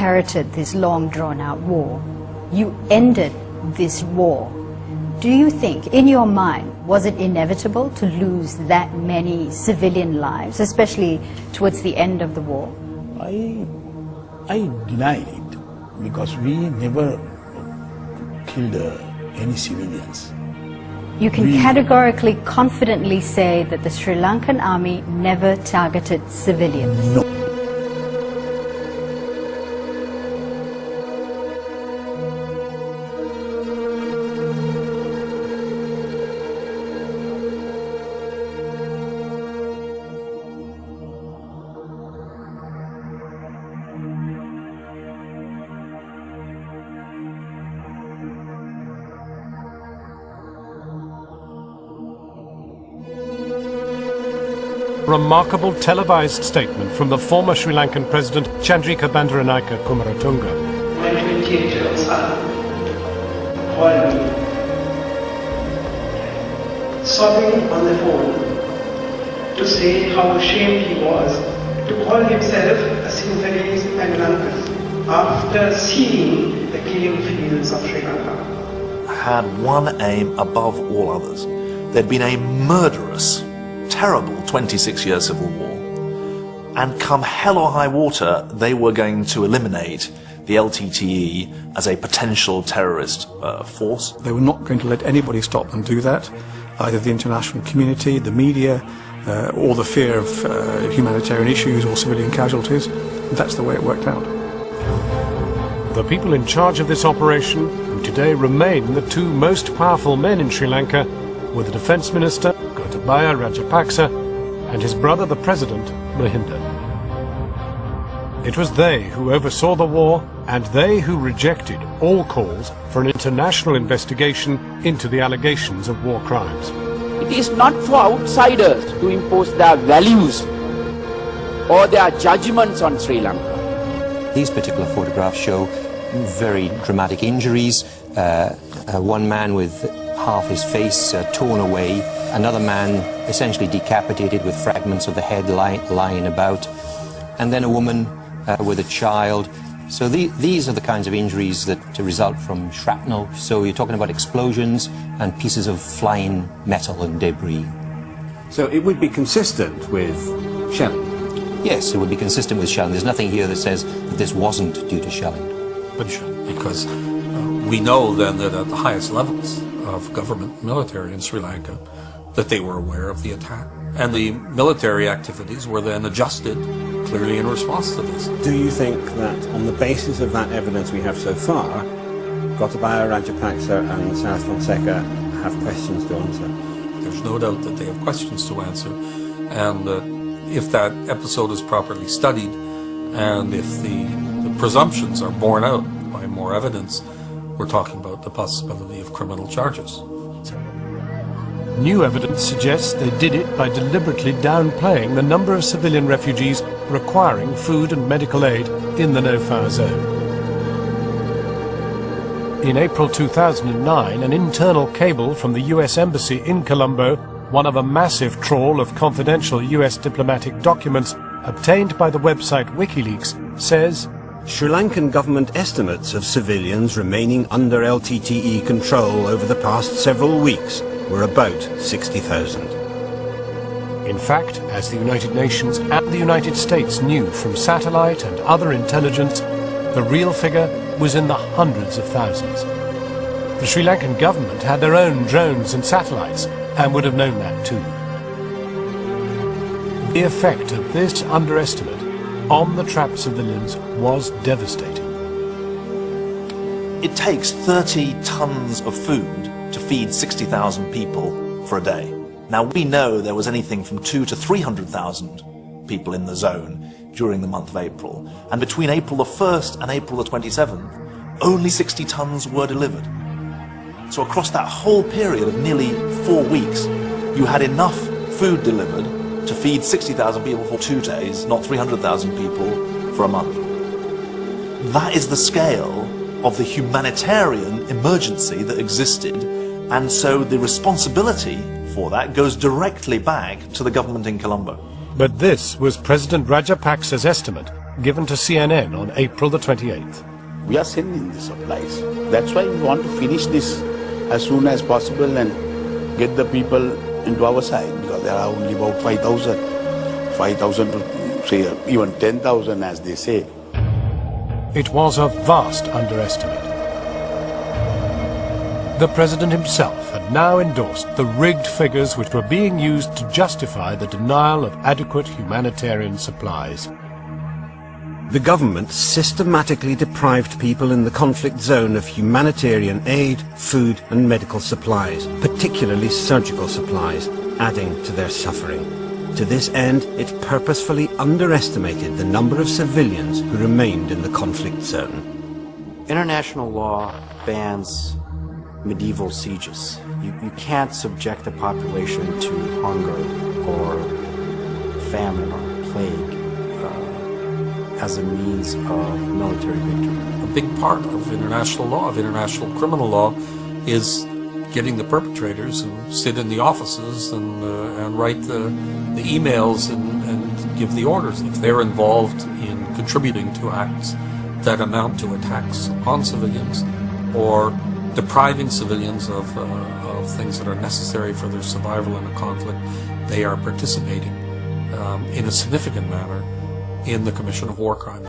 inherited this long drawn-out war. You ended this war. Do you think, in your mind, was it inevitable to lose that many civilian lives, especially towards the end of the war? I deny it, because we never killed any civilians. You can categorically, confidently say that the Sri Lankan army never targeted civilians? No. Remarkable televised statement from the former Sri Lankan President Chandrika Bandaranaike Kumaratunga. My 28-year-old son called me, sobbing on the phone, to say how ashamed he was to call himself a Sinhalese and Lankan after seeing the killing fields of Sri Lanka. Had one aim above all others. There'd been a murderous, terrible 26-year civil war, and come hell or high water, they were going to eliminate the LTTE as a potential terrorist force. They were not going to let anybody stop them do that, either the international community, the media, or the fear of humanitarian issues or civilian casualties. That's the way it worked out. The people in charge of this operation, who today remain the two most powerful men in Sri Lanka, were the Defence Minister, Gotabaya Rajapakse, and his brother, the President, Mahinda. It was they who oversaw the war, and they who rejected all calls for an international investigation into the allegations of war crimes. It is not for outsiders to impose their values or their judgments on Sri Lanka. These particular photographs show very dramatic injuries. One man with half his face torn away, another man essentially decapitated with fragments of the head lying about, and then a woman with a child. So these are the kinds of injuries that result from shrapnel. So you're talking about explosions and pieces of flying metal and debris. So it would be consistent with shelling? Yes, it would be consistent with shelling. There's nothing here that says that this wasn't due to shelling. Because we know then that at the highest levels of government, military in Sri Lanka, that they were aware of the attack. And the military activities were then adjusted clearly in response to this. Do you think that on the basis of that evidence we have so far, Gotabaya Rajapakse and South Fonseca have questions to answer? There's no doubt that they have questions to answer, and if that episode is properly studied, and if the presumptions are borne out by more evidence, we're talking about the possibility of criminal charges. New evidence suggests they did it by deliberately downplaying the number of civilian refugees requiring food and medical aid in the no-fire zone. In April 2009, an internal cable from the US Embassy in Colombo, one of a massive trawl of confidential US diplomatic documents obtained by the website WikiLeaks, says, Sri Lankan government estimates of civilians remaining under LTTE control over the past several weeks were about 60,000. In fact, as the United Nations and the United States knew from satellite and other intelligence, the real figure was in the hundreds of thousands. The Sri Lankan government had their own drones and satellites and would have known that too. The effect of this underestimate on the trapped civilians was devastating. It takes 30 tons of food to feed 60,000 people for a day. Now we know there was anything from 200,000 to 300,000 people in the zone during the month of April, and between April the 1st and April the 27th, only 60 tons were delivered. So across that whole period of nearly 4 weeks, you had enough food delivered to feed 60,000 people for 2 days, not 300,000 people for a month. That is the scale of the humanitarian emergency that existed, and so the responsibility for that goes directly back to the government in Colombo. But this was President Rajapakse's estimate given to CNN on April the 28th. We are sending the supplies. That's why we want to finish this as soon as possible and get the people into our side, because there are only about 5,000 to say even 10,000 as they say. It was a vast underestimate. The president himself had now endorsed the rigged figures which were being used to justify the denial of adequate humanitarian supplies. The government systematically deprived people in the conflict zone of humanitarian aid, food and medical supplies, particularly surgical supplies, adding to their suffering. To this end, it purposefully underestimated the number of civilians who remained in the conflict zone. International law bans medieval sieges. You can't subject a population to hunger or famine or plague as a means of military victory. A big part of international law, of international criminal law, is getting the perpetrators who sit in the offices and write the emails and give the orders. If they're involved in contributing to acts that amount to attacks on civilians or depriving civilians of things that are necessary for their survival in a conflict, they are participating in a significant manner in the commission of war crimes.